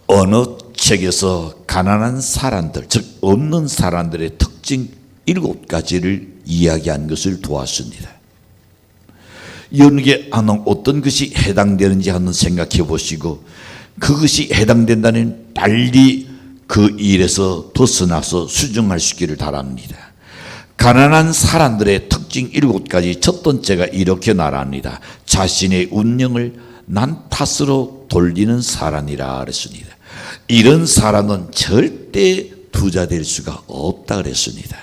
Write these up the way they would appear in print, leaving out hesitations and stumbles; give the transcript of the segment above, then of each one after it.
어느 책에서 가난한 사람들, 즉 없는 사람들의 특징 7가지를 이야기한 것을 보았습니다. 여러분에게 어떤 것이 해당되는지 한번 생각해 보시고, 그것이 해당된다면 빨리 그 일에서 벗어나서 수정할 수 있기를 바랍니다. 가난한 사람들의 특징 7가지, 첫 번째가 이렇게 말합니다. 자신의 운명을 난 탓으로 돌리는 사람이라 그랬습니다. 이런 사람은 절대 부자 될 수가 없다 그랬습니다.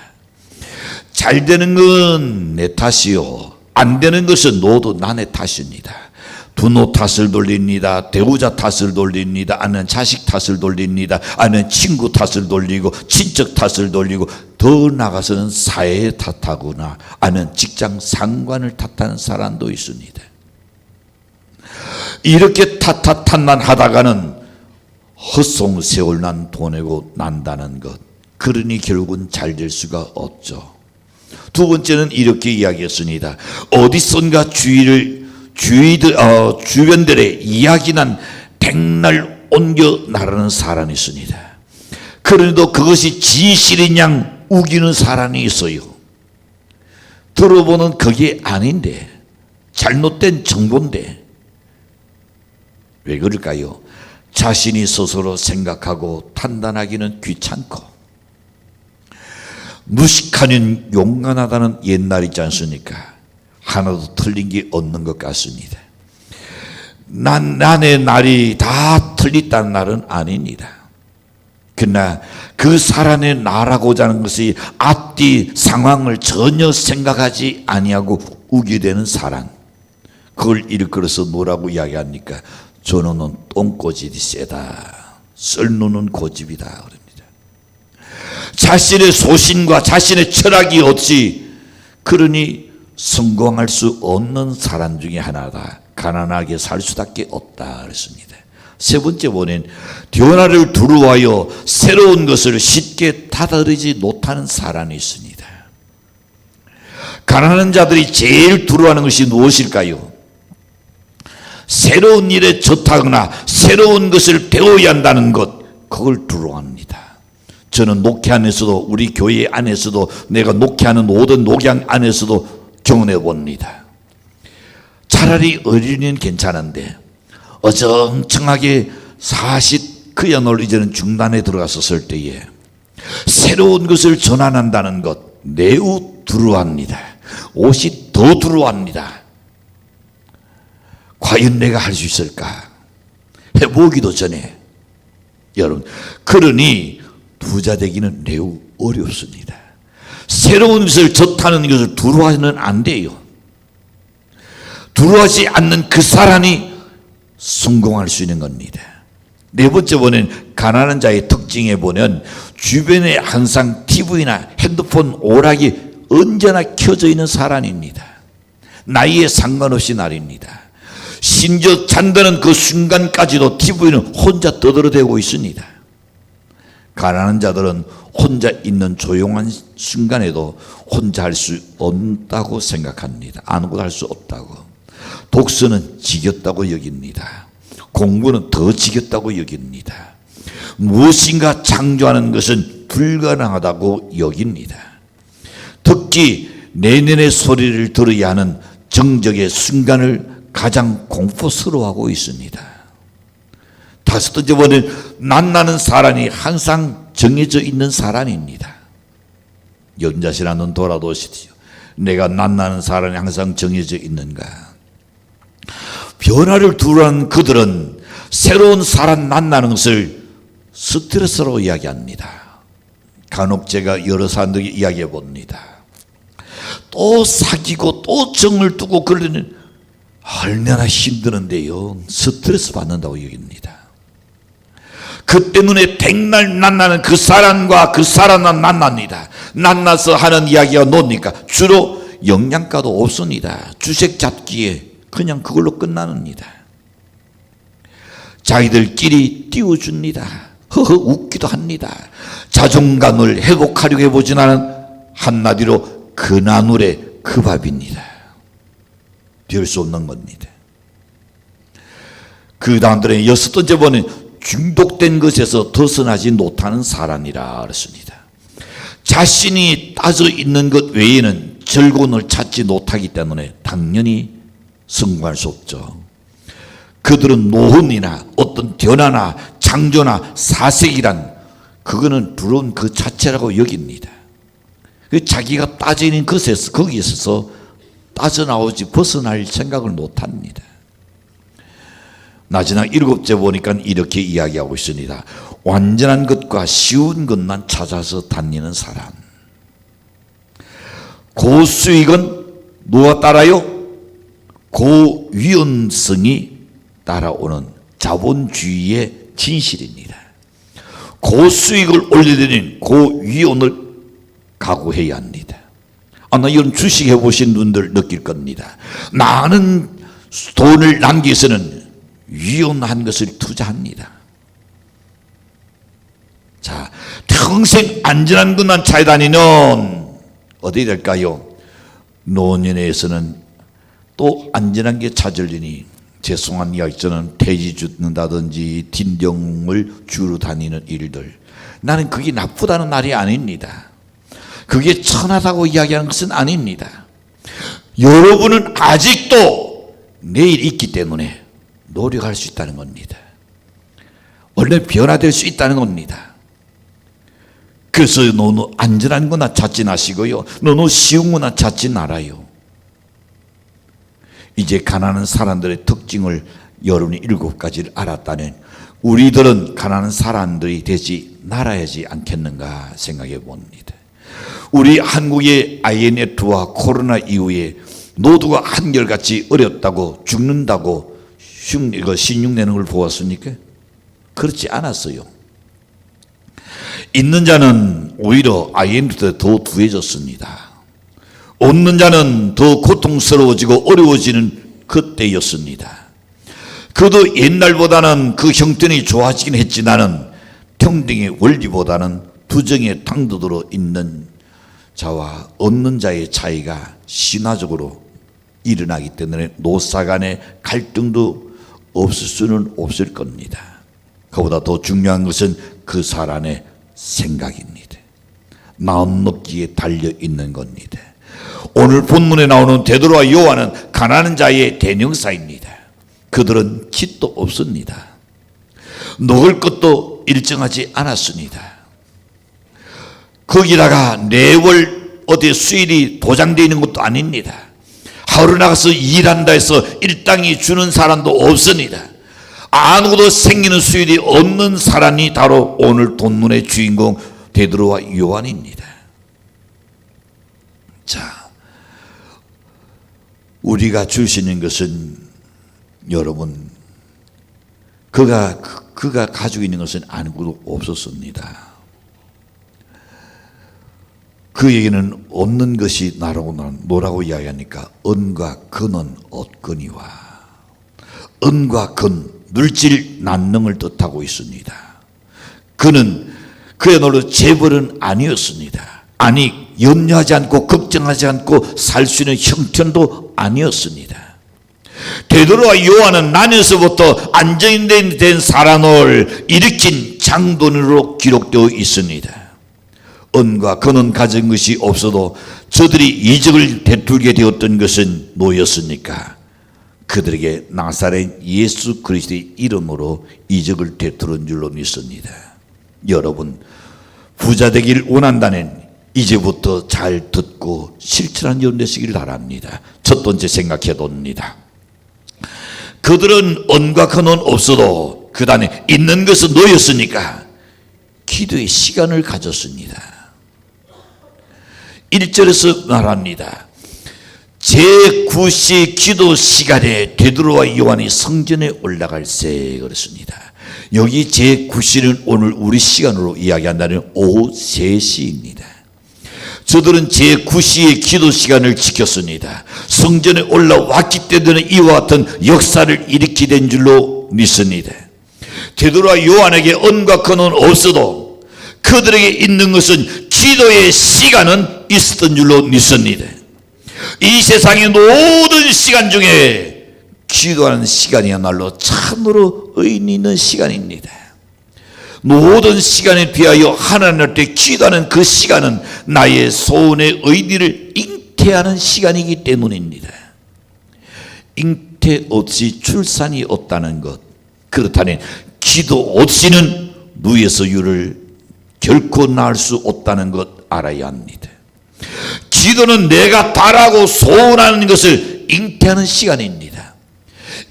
잘 되는 건 내 탓이요, 안 되는 것은 모두 남의 탓입니다. 부모 탓을 돌립니다. 배우자 탓을 돌립니다. 아니면 자식 탓을 돌립니다. 아니면 친구 탓을 돌리고 친척 탓을 돌리고, 더 나가서는 사회에 탓하거나 아니면 직장 상관을 탓하는 사람도 있습니다. 이렇게 탓만 하다가는 헛송세월 난 보내고 난다는 것, 그러니 결국은 잘 될 수가 없죠. 두 번째는 이렇게 이야기했습니다. 어디선가 주변들의 이야기난 백날 옮겨 나르는 사람이 있습니다. 그런데도 그것이 진실인 양 우기는 사람이 있어요. 들어보는 그게 아닌데, 잘못된 정보인데. 왜 그럴까요? 자신이 스스로 생각하고 판단하기는 귀찮고, 무식하면 용감하다는 옛날 있지 않습니까? 하나도 틀린 게 없는 것 같습니다. 난의 날이 다 틀렸다는 날은 아닙니다. 그러나 그 사람의 나라고자 하는 것이 앞뒤 상황을 전혀 생각하지 아니하고 우게 되는 사람, 그걸 일컬어서 뭐라고 이야기합니까? 저놈은 똥꼬집이 세다, 썰누는 고집이다 그럽니다. 자신의 소신과 자신의 철학이 없이, 그러니 성공할 수 없는 사람 중에 하나다. 가난하게 살 수밖에 없다 그랬습니다. 세 번째 보면 변화를 두려워하여 새로운 것을 쉽게 받아들이지 못하는 사람이 있습니다. 가난한 자들이 제일 두려워하는 것이 무엇일까요? 새로운 일에 젖하거나 새로운 것을 배워야 한다는 것, 그걸 두려워합니다. 저는 목회 안에서도, 우리 교회 안에서도, 내가 목회하는 모든 녹양 안에서도 경험해 봅니다. 차라리 어린이는 괜찮은데 어정청하게 40 그야말로 이제는 중단에 들어갔었을 때에 새로운 것을 전환한다는 것, 매우 두려워합니다. 옷이 더 두려워합니다. 과연 내가 할 수 있을까? 해보기도 전에. 여러분, 그러니 부자 되기는 매우 어렵습니다. 새로운 것을 젖하는 것을 두려워하면 안 돼요. 두려워하지 않는 그 사람이 성공할 수 있는 겁니다. 네 번째 보면 가난한 자의 특징에 보면 주변에 항상 TV나 핸드폰 오락이 언제나 켜져 있는 사람입니다. 나이에 상관없이 말입니다. 심지어 잠드는 그 순간까지도 TV는 혼자 떠들어대고 있습니다. 가난한 자들은 혼자 있는 조용한 순간에도 혼자 할 수 없다고 생각합니다. 아무것도 할 수 없다고. 독서는 지겹다고 여깁니다. 공부는 더 지겹다고 여깁니다. 무엇인가 창조하는 것은 불가능하다고 여깁니다. 특히 내년의 소리를 들어야 하는 정적의 순간을 가장 공포스러워하고 있습니다. 다섯 번째 보면 낯나는 사람이 항상 정해져 있는 사람입니다. 연자실 한번 돌아보시죠. 내가 낯나는 사람이 항상 정해져 있는가? 변화를 두려워하는 그들은 새로운 사람 만나는 것을 스트레스로 이야기합니다. 간혹 제가 여러 사람들에게 이야기해 봅니다. 또 사귀고 또 정을 두고 그러는 얼마나 힘드는데요. 스트레스 받는다고 여깁니다. 그 때문에 백날 만나는 그 사람과 그 사람만 만납니다. 만나서 하는 이야기가 뭡니까? 주로 영양가도 없습니다. 주색 잡기에 그냥 그걸로 끝납니다. 자기들끼리 띄워줍니다. 허허 웃기도 합니다. 자존감을 회복하려고 해보지는 한마디로 그 나물에 그 밥입니다. 별 수 없는 겁니다. 그 다음에 여섯 번째 보면 중독된 것에서 벗어나지 못하는 사람이라 그랬습니다. 자신이 따져 있는 것 외에는 즐거움을 찾지 못하기 때문에 당연히 성공할 수 없죠. 그들은 노혼이나 어떤 변화나 창조나 사색이란 그거는 두려운 그 자체라고 여깁니다. 자기가 빠져 있는 것에서 거기에서 빠져나오지 벗어날 생각을 못합니다. 마지막 7째 보니까 이렇게 이야기하고 있습니다. 완전한 것과 쉬운 것만 찾아서 다니는 사람. 고수익은 누가 따라요? 고위험성이 따라오는 자본주의의 진실입니다. 고수익을 올리려는 고위험을 각오해야 합니다. 아마 이런 주식 해보신 분들 느낄 겁니다. 많은 돈을 남기서는 위험한 것을 투자합니다. 자, 평생 안전한 것만 찾아다니는 어디 될까요? 노년에서는 또 안전한 게 찾으려니 죄송한 이야기, 저는 돼지 죽는다든지 딘병을 주로 다니는 일들, 나는 그게 나쁘다는 말이 아닙니다. 그게 천하다고 이야기하는 것은 아닙니다. 여러분은 아직도 내일 있기 때문에 노력할 수 있다는 겁니다. 원래 변화될 수 있다는 겁니다. 그래서 너무 안전한 거나 찾지 마시고요, 너무 쉬운 거나 찾지 말아요. 이제 가난한 사람들의 특징을 여러분이 7가지를 알았다면 우리들은 가난한 사람들이 되지 말아야지 않겠는가 생각해 봅니다. 우리 한국의 IMF와 코로나 이후에 모두가 한결같이 어렵다고 죽는다고 신용내는 걸 보았습니까? 그렇지 않았어요. 있는 자는 오히려 IMF보다 더 부해졌습니다. 없는 자는 더 고통스러워지고 어려워지는 그때였습니다. 그도 옛날보다는 그 형편이 좋아지긴 했지만은 평등의 원리보다는 부정의 당도로 있는 자와 없는 자의 차이가 신화적으로 일어나기 때문에 노사 간의 갈등도 없을 수는 없을 겁니다. 그보다 더 중요한 것은 그 사람의 생각입니다. 마음 먹기에 달려 있는 겁니다. 오늘 본문에 나오는 베드로와 요한은 가난한 자의 대명사입니다. 그들은 깃도 없습니다. 먹을 것도 일정하지 않았습니다. 거기다가 매월 어디 수일이 보장되어 있는 것도 아닙니다. 하루 나가서 일한다 해서 일당이 주는 사람도 없습니다. 아무도 생기는 수일이 없는 사람이 바로 오늘 본문의 주인공 베드로와 요한입니다. 자, 우리가 줄 수 있는 것은 여러분, 그가 가지고 있는 것은 아무것도 없었습니다. 그에게는 없는 것이 뭐라고 이야기하니까 은과 금은 얻거니와, 은과 금, 물질 난능을 뜻하고 있습니다. 그야말로 재벌은 아니었습니다. 아니, 염려하지 않고 걱정하지 않고 살 수 있는 형편도 아니었습니다. 베드로와 요한은 나면서부터 안정된 사람을 일으킨 장본인으로 기록되어 있습니다. 은과 금은 가진 것이 없어도 저들이 이적을 베풀게 되었던 것은 뭐였습니까? 그들에게 나사렛 예수 그리스도의 이름으로 이적을 베푸는 줄로 믿습니다. 여러분, 부자 되길 원한다면 이제부터 잘 듣고 실천한 연 되시길 바랍니다. 첫 번째 생각해 봅니다. 그들은 은과 금은 없어도 그 안에 있는 것은 놓였으니까 기도의 시간을 가졌습니다. 1절에서 말합니다. 제9시 기도 시간에 베드로와 요한이 성전에 올라갈세 그랬습니다. 여기 제9시는 오늘 우리 시간으로 이야기한다면 오후 3시입니다. 저들은 제9시의 기도 시간을 지켰습니다. 성전에 올라왔기 때문에 이와 같은 역사를 일으키게 된 줄로 믿습니다. 베드로와 요한에게 은과 금은 없어도 그들에게 있는 것은 기도의 시간은 있었던 줄로 믿습니다. 이 세상의 모든 시간 중에 기도하는 시간이야말로 참으로 의미 있는 시간입니다. 모든 시간에 비하여 하나님 앞에 기도하는 그 시간은 나의 소원의 의리를 잉태하는 시간이기 때문입니다. 잉태 없이 출산이 없다는 것, 그렇다면 기도 없이는 누에서 유를 결코 낳을 수 없다는 것 알아야 합니다. 기도는 내가 바라고 소원하는 것을 잉태하는 시간입니다.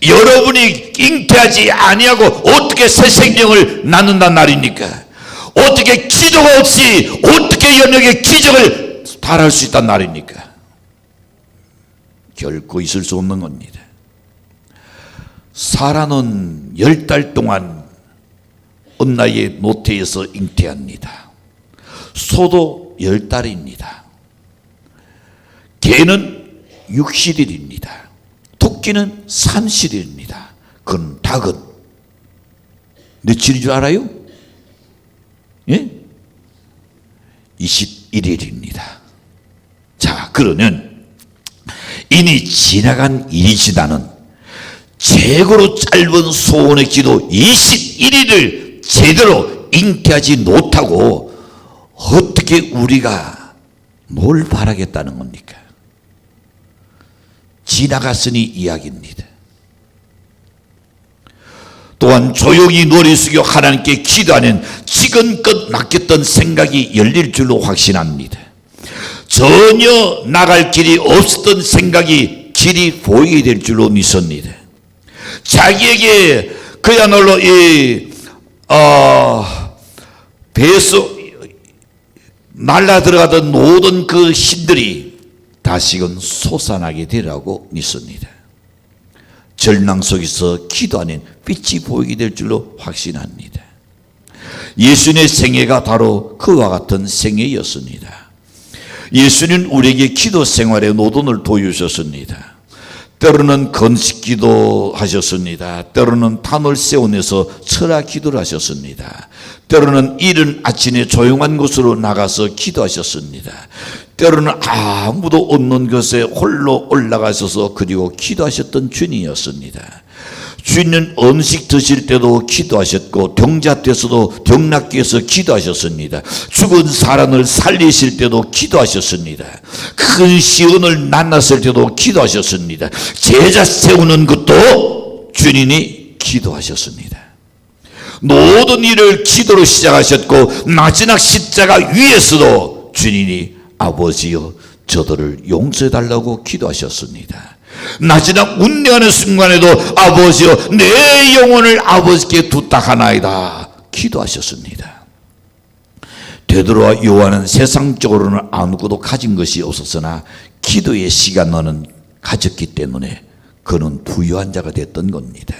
여러분이 잉태하지 아니하고 어떻게 새 생명을 낳는단 말입니까? 어떻게 기도가 없이 어떻게 영역의 기적을 달할 수 있단 말입니까? 결코 있을 수 없는 겁니다. 사라는 10달 동안 엄나의 모태에서 잉태합니다. 소도 10달입니다. 개는 60일입니다. 토끼는 30일입니다. 그건 닭은 며칠인 줄 알아요? 예? 21일입니다. 자, 그러면 이미 지나간 일이지다는 최고로 짧은 소원의 기도 21일을 제대로 잉태하지 못하고 어떻게 우리가 뭘 바라겠다는 겁니까? 지나갔으니 이야기입니다. 또한 조용히 노래 숙여 하나님께 기도하는 지금껏 맡겼던 생각이 열릴 줄로 확신합니다. 전혀 나갈 길이 없었던 생각이 길이 보이게 될 줄로 믿습니다. 자기에게 그야말로 배에서 날라 들어가던 모든 그 힘들이 다시금 솟아나게 되라고 믿습니다. 절망 속에서 기도하는 빛이 보이게 될 줄로 확신합니다. 예수님의 생애가 바로 그와 같은 생애였습니다. 예수님은 우리에게 기도 생활의 노동을 보여주셨습니다. 때로는 건식 기도 하셨습니다. 때로는 담을 세워내서 철학 기도를 하셨습니다. 때로는 이른 아침에 조용한 곳으로 나가서 기도하셨습니다. 때로는 아무도 없는 곳에 홀로 올라가셔서 그리고 기도하셨던 주님이었습니다. 주님은 음식 드실 때도 기도하셨고 병자때서도 병낫기에서 기도하셨습니다. 죽은 사람을 살리실 때도 기도하셨습니다. 큰 시온을 만났을 때도 기도하셨습니다. 제자 세우는 것도 주님이 기도하셨습니다. 모든 일을 기도로 시작하셨고 마지막 십자가 위에서도 주님이 아버지여 저들을 용서해달라고 기도하셨습니다. 마지막 운명하는 순간에도 아버지여 내 영혼을 아버지께 부탁하나이다 기도하셨습니다. 베드로와 요한은 세상적으로는 아무것도 가진 것이 없었으나 기도의 시간만은 가졌기 때문에 그는 부유한 자가 됐던 겁니다.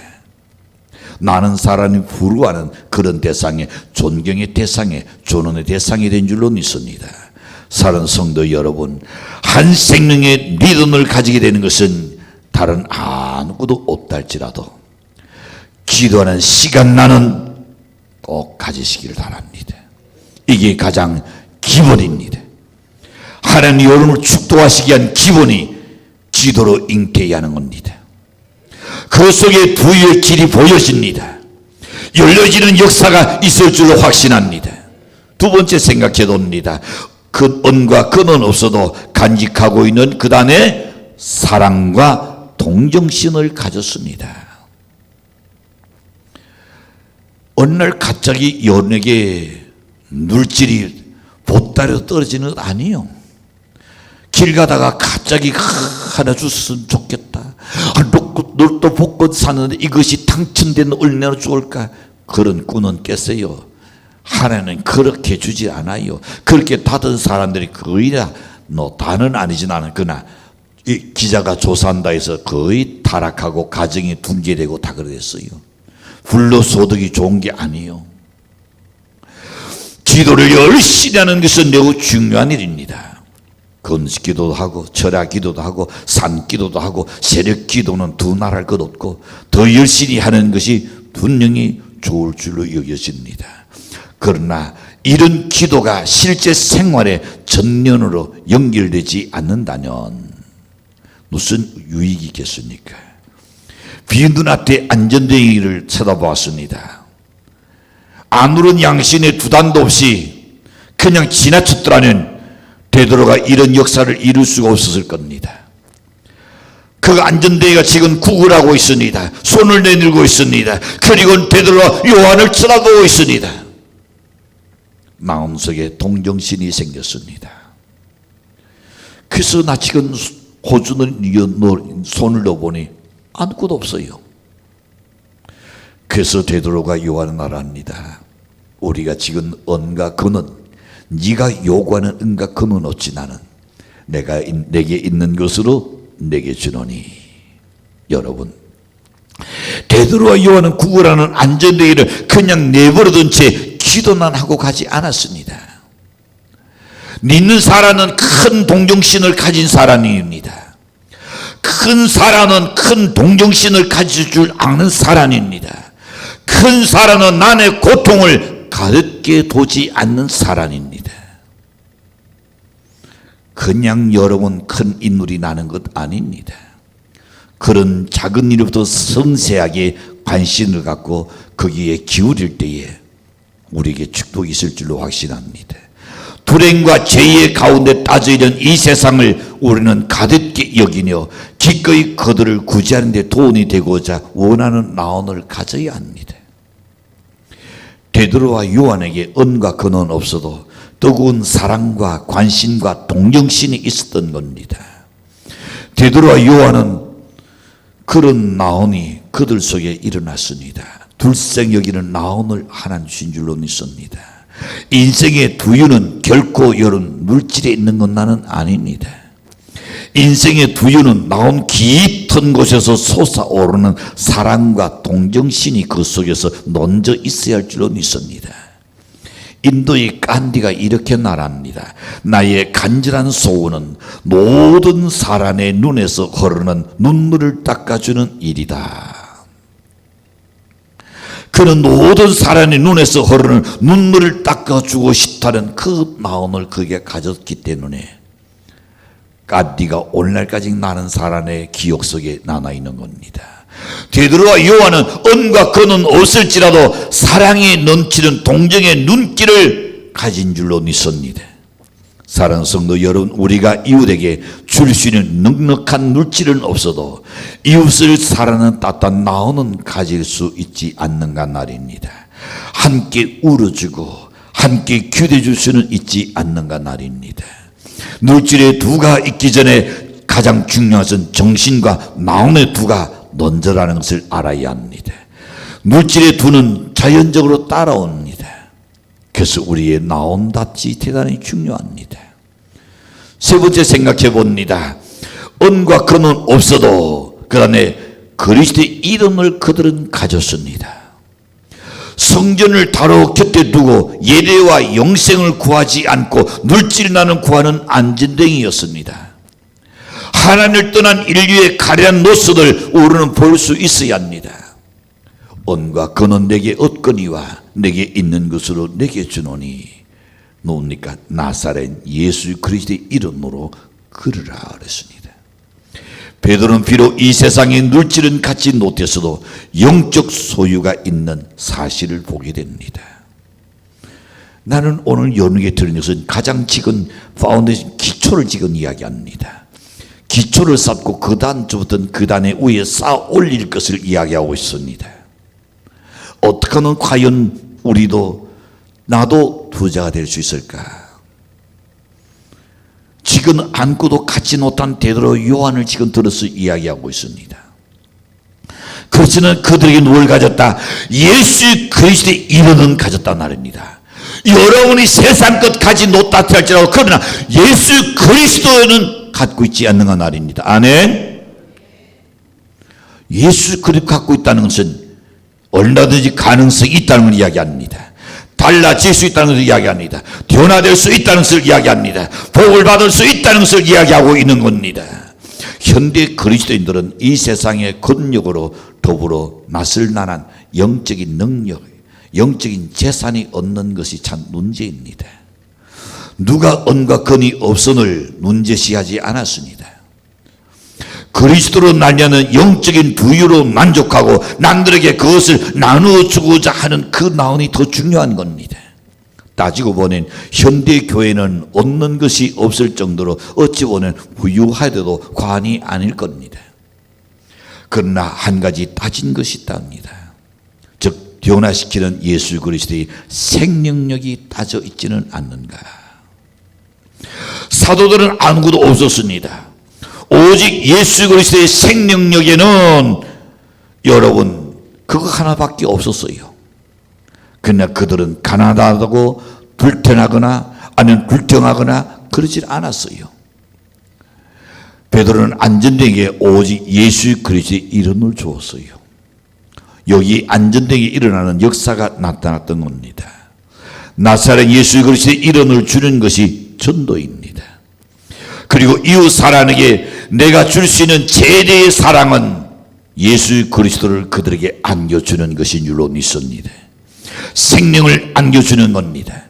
많은 사람이 부러워하는 그런 대상에 존경의 대상에 존엄의 대상이 된 줄로 믿습니다. 사랑하는 성도 여러분, 한 생명의 믿음을 가지게 되는 것은 다른 아무것도 없다 할지라도 기도하는 시간만은 꼭 가지시기를 바랍니다. 이게 가장 기본입니다. 하나님 여러분을 축도하시기 위한 기본이 기도로 잉태해야 하는 겁니다. 그 속에 부유의 길이 보여집니다. 열려지는 역사가 있을 줄로 확신합니다. 두 번째 생각해 봅니다. 근원과 근원 없어도 간직하고 있는 그 안에 사랑과 동정심을 가졌습니다. 어느 날 갑자기 연예계 물질이 보따리로 떨어지는 것 아니에요. 길 가다가 갑자기 하나 줬으면 좋겠다. 또 복권 사는데 이것이 당첨되면 얼마나 좋을까. 그런 꿈은 깼어요. 하나는 그렇게 주지 않아요. 그렇게 받은 사람들이 거의 다 다는 아니진 않았거나 이 기자가 조사한다 해서 거의 타락하고 가정이 붕괴되고 다 그랬어요. 불로소득이 좋은 게 아니에요. 기도를 열심히 하는 것은 매우 중요한 일입니다. 건식 기도도 하고 철학 기도도 하고 산 기도도 하고 세력 기도는 두말할 것 없고 더 열심히 하는 것이 분명히 좋을 줄로 여겨집니다. 그러나 이런 기도가 실제 생활의 전면으로 연결되지 않는다면 무슨 유익이 있겠습니까? 비눈앞에 안전뱅이를 쳐다보았습니다. 아무런 양심의 두단도 없이 그냥 지나쳤더라면 베드로가 이런 역사를 이룰 수가 없었을 겁니다. 그 안전대가 지금 구걸하고 있습니다. 손을 내밀고 있습니다. 그리고 베드로와 요한을 쳐다보고 있습니다. 마음속에 동정심이 생겼습니다. 그래서 나 지금 호주는 손을 넣어보니 아무것도 없어요. 그래서 베드로가 요한을 말합니다. 우리가 지금 언과 근원, 네가 요구하는 은과 근원 없지 나는 내게 있는 것으로 내게 주노니. 여러분, 베드로와 요한은 구걸하는 안전대기를 그냥 내버려둔 채 기도만 하고 가지 않았습니다. 믿는 사람은 큰 동정심을 가진 사람입니다. 큰 사람은 큰 동정심을 가질 줄 아는 사람입니다. 큰 사람은 남의 고통을 가볍게 보지 않는 사람입니다. 그냥 여러분 큰 인물이 나는 것 아닙니다. 그런 작은 일부터 섬세하게 관심을 갖고 거기에 기울일 때에 우리에게 축복이 있을 줄로 확신합니다. 불행과 죄의 가운데 빠져있는 이 세상을 우리는 가볍게 여기며 기꺼이 그들을 구제하는 데 도움이 되고자 원하는 마음을 가져야 합니다. 베드로와 요한에게恩과 근원 없어도 뜨거운 사랑과 관심과 동정심이 있었던 겁니다. 베드로와 요한은 그런 나온이 그들 속에 일어났습니다. 둘생 여기는 나온을 하나님 주신 줄로 믿습니다. 인생의 두유는 결코 여러분 물질에 있는 건 나는 아닙니다. 인생의 두유는 나온 깊은 곳에서 솟아오르는 사랑과 동정심이 그 속에서 넘져 있어야 할 줄로 믿습니다. 인도의 간디가 이렇게 말합니다. 나의 간절한 소원은 모든 사람의 눈에서 흐르는 눈물을 닦아주는 일이다. 그는 모든 사람의 눈에서 흐르는 눈물을 닦아주고 싶다는 그 마음을 그게 가졌기 때문에 간디가 오늘날까지 나는 사람의 기억 속에 남아있는 겁니다. 베드로와 요한은恩과 근은 없을지라도 사랑이 넘치는 동정의 눈길을 가진 줄로 믿습니다. 사랑하는 성도 여러분, 우리가 이웃에게 줄 수 있는 넉넉한 물질은 없어도 이웃을 사랑하는 따뜻한 마음은 가질 수 있지 않는가 말입니다. 함께 울어주고 함께 기대줄 수는 있지 않는가 말입니다. 물질의 두가 있기 전에 가장 중요한 것은 정신과 마음의 두가 먼저라는 것을 알아야 합니다. 물질의 두는 자연적으로 따라옵니다. 그래서 우리의 나온답지 대단히 중요합니다. 세 번째 생각해 봅니다.恩과 근은 없어도 그 다음에 그리스도의 이름을 그들은 가졌습니다. 성전을 바로 곁에 두고 예배와 영생을 구하지 않고 물질만을 구하는 안전뱅이였습니다. 하나님을 떠난 인류의 가련한 모습을 우리는 볼 수 있어야 합니다.恩과 근은 내게 얻거니와 내게 있는 것으로 내게 주노니 누굽니까? 나사렛 예수 그리스도의 이름으로 걸으라 그랬습니다. 베드로는 비록 이 세상에 물질은 갖지 못했어도 영적 소유가 있는 사실을 보게 됩니다. 나는 오늘 연구에 들은 것은 가장 지금 파운데이션 기초를 지금 이야기합니다. 기초를 쌓고 그 다음부터는 그 단에 위에 쌓아 올릴 것을 이야기하고 있습니다. 어떻게 하면 과연 우리도 나도 부자가 될 수 있을까? 지금 안고도 갖지 못한 베드로 요한을 지금 들어서 이야기하고 있습니다. 그렇지는 그들에게 뭘 가졌다? 예수 그리스도의 이름은 가졌단 말입니다. 여러분이 세상 것 가지 못다 할지라도 그러나 예수 그리스도는 갖고 있지 않는가 말입니다. 아멘. 예수 그리스도 갖고 있다는 것은 얼마든지 가능성이 있다는 걸 이야기합니다. 달라질 수 있다는 것을 이야기합니다. 변화될 수 있다는 것을 이야기합니다. 복을 받을 수 있다는 것을 이야기하고 있는 겁니다. 현대 그리스도인들은 이 세상의 권력으로 더불어 낯을 나난 영적인 능력, 영적인 재산이 얻는 것이 참 문제입니다. 누가恩과 근이 없음을 문제시하지 않았습니다. 그리스도로 날려는 영적인 부유로 만족하고 남들에게 그것을 나누어 주고자 하는 그 마음이 더 중요한 겁니다. 따지고 보면 현대 교회는 얻는 것이 없을 정도로 어찌 보면 부유하여도 과언이 아닐 겁니다. 그러나 한 가지 따진 것이 있답니다. 즉 변화시키는 예수 그리스도의 생명력이 따져 있지는 않는가. 사도들은 아무것도 없었습니다. 오직 예수 그리스도의 생명력에는 여러분 그거 하나밖에 없었어요. 그러나 그들은 가난하다고 불편하거나 아니면 불평하거나 그러질 않았어요. 베드로는 안전되게 오직 예수 그리스도의 이름을 주었어요. 여기 안전되게 일어나는 역사가 나타났던 겁니다. 나사렛 예수 그리스도의 이름을 주는 것이 전도입니다. 그리고 이웃 사람에게 내가 줄 수 있는 최대의 사랑은 예수 그리스도를 그들에게 안겨주는 것인 줄로 믿습니다. 생명을 안겨주는 겁니다.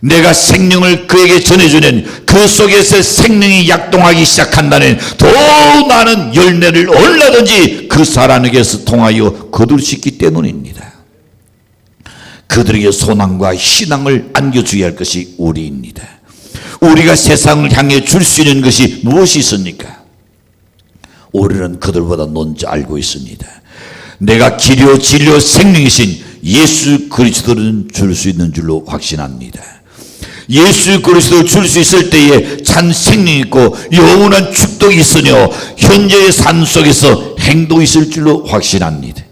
내가 생명을 그에게 전해주는 그 속에서 생명이 약동하기 시작한다는 더 많은 열매를 얼마든지 그 사람에게서 통하여 거둘 수 있기 때문입니다. 그들에게 소망과 희망을 안겨줘야 할 것이 우리입니다. 우리가 세상을 향해 줄 수 있는 것이 무엇이 있습니까? 우리는 그들보다 먼저 알고 있습니다. 내가 길이요 진리요 생명이신 예수 그리스도를 줄 수 있는 줄로 확신합니다. 예수 그리스도를 줄 수 있을 때에 참 생명이 있고 영원한 축복이 있으며 현재의 삶 속에서 행동이 있을 줄로 확신합니다.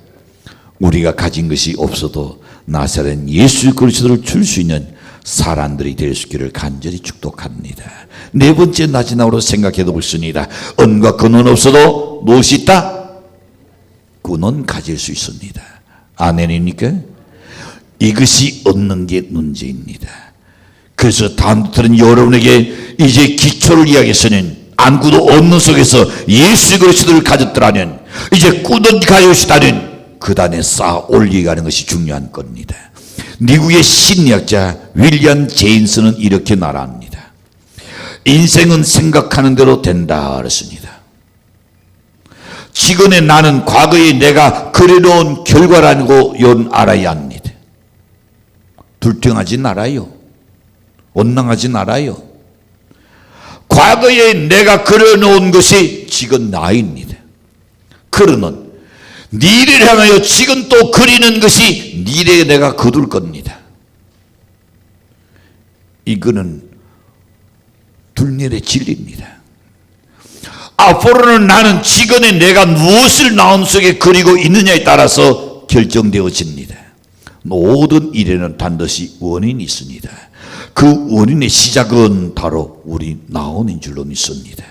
우리가 가진 것이 없어도 나사렛 예수 그리스도를 줄 수 있는 사람들이 될 수 있기를 간절히 축복합니다. 네 번째 마지막으로 생각해 보겠습니다. 은과 금은 없어도 무엇이 있다? 꾼은 가질 수 있습니다. 아멘입니까? 이것이 얻는 게 문제입니다. 그래서 다음부터는 여러분에게 이제 기초를 이야기해서는 아무것도 없는 속에서 예수 그리스도를 가졌더라면 이제 꾼은 가졌다는 그 단에 쌓아 올리가는 것이 중요한 겁니다. 미국의 심리학자 윌리엄 제임스는 이렇게 말합니다. 인생은 생각하는 대로 된다 그랬습니다. 지금의 나는 과거에 내가 그려놓은 결과라고 알아야 합니다. 불평하진 않아요. 원망하진 않아요. 과거에 내가 그려놓은 것이 지금 나입니다. 그러는 미래를 향하여 지금 또 그리는 것이 미래에 내가 거둘 겁니다. 이거는 둘일의 진리입니다. 앞으로는 나는 지금의 내가 무엇을 마음속에 그리고 있느냐에 따라서 결정되어집니다. 모든 일에는 반드시 원인이 있습니다. 그 원인의 시작은 바로 우리 나온인 줄로 믿습니다.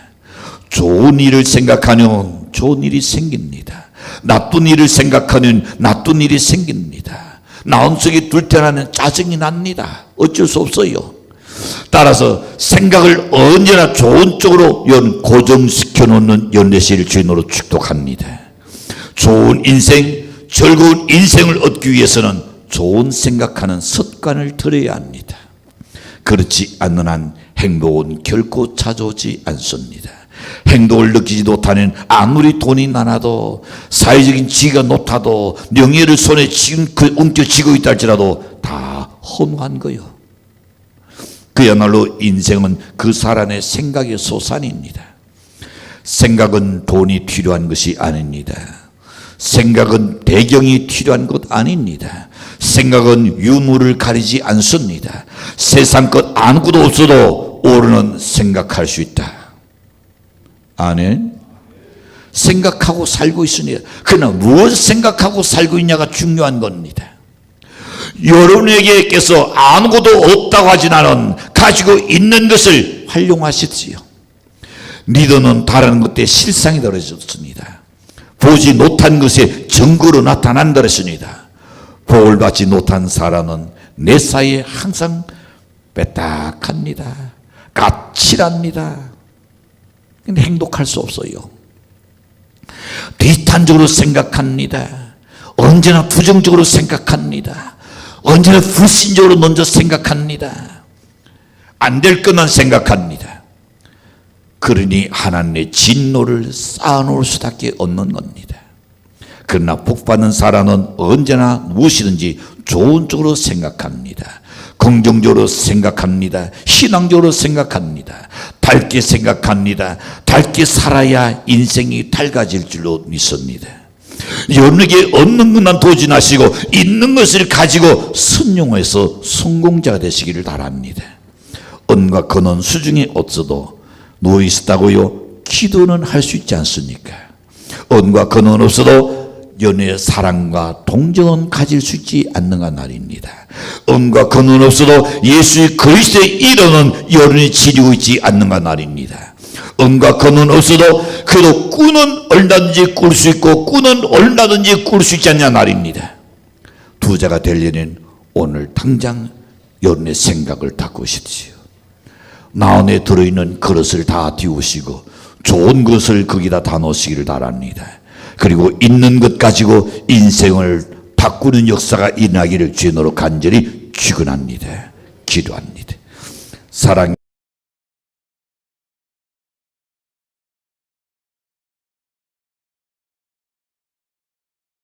좋은 일을 생각하면 좋은 일이 생깁니다. 나쁜 일을 생각하면 나쁜 일이 생깁니다. 마음속에 불편하면 짜증이 납니다. 어쩔 수 없어요. 따라서 생각을 언제나 좋은 쪽으로 고정시켜 놓는 연례실 주인으로 축복합니다. 좋은 인생, 즐거운 인생을 얻기 위해서는 좋은 생각하는 습관을 들여야 합니다. 그렇지 않는 한 행복은 결코 찾아오지 않습니다. 행복을 느끼지 못하는 아무리 돈이 많아도 사회적인 지위가 높아도 명예를 손에 엉켜쥐고 있다 할지라도 다 허무한 거요. 그야말로 인생은 그 사람의 생각의 소산입니다. 생각은 돈이 필요한 것이 아닙니다. 생각은 배경이 필요한 것 아닙니다. 생각은 유무를 가리지 않습니다. 세상 것 아무것도 없어도 오르는 생각할 수 있다. 아멘. 생각하고 살고 있으니 그러나 무엇을 생각하고 살고 있냐가 중요한 겁니다. 여러분에게께서 아무것도 없다고 하진 않은 가지고 있는 것을 활용하십시오. 믿음은 바라는 것에 실상이 떨어졌습니다. 보지 못한 것에 증거로 나타난다 했습니다. 복을 받지 못한 사람은 내 사이에 항상 빼딱합니다. 까칠합니다. 근데 행복할 수 없어요. 비탄적으로 생각합니다. 언제나 부정적으로 생각합니다. 언제나 불신적으로 먼저 생각합니다. 안 될 것만 생각합니다. 그러니 하나님의 진노를 쌓아놓을 수밖에 없는 겁니다. 그러나 복받는 사람은 언제나 무엇이든지 좋은 쪽으로 생각합니다. 긍정적으로 생각합니다. 신앙적으로 생각합니다. 밝게 생각합니다. 밝게 살아야 인생이 밝아질 줄로 믿습니다. 여러분에게 없는 것만 도전하시고 있는 것을 가지고 선용해서 성공자가 되시기를 바랍니다. 은과 금은 수중에 없어도 누워 있었다고요? 기도는 할 수 있지 않습니까? 은과 금은 없어도 연애의 사랑과 동정은 가질 수 있지 않는가 말입니다. 은과 금은 없어도 예수 그리스도의 이름은 여론이 지리고 있지 않는가 말입니다. 은과 금은 없어도 그래도 꿈은 얼마든지 꿀 수 있고 꿈은 얼마든지 꿀 수 있지 않냐 말입니다. 부자가 되려면 오늘 당장 여러분의 생각을 바꾸십시오. 나 안에 들어있는 그릇을 다 띄우시고 좋은 것을 거기다 다 놓으시기를 바랍니다. 그리고 있는 것 가지고 인생을 바꾸는 역사가 일어나기를 주님으로 간절히 축원합니다. 기도합니다. 사랑.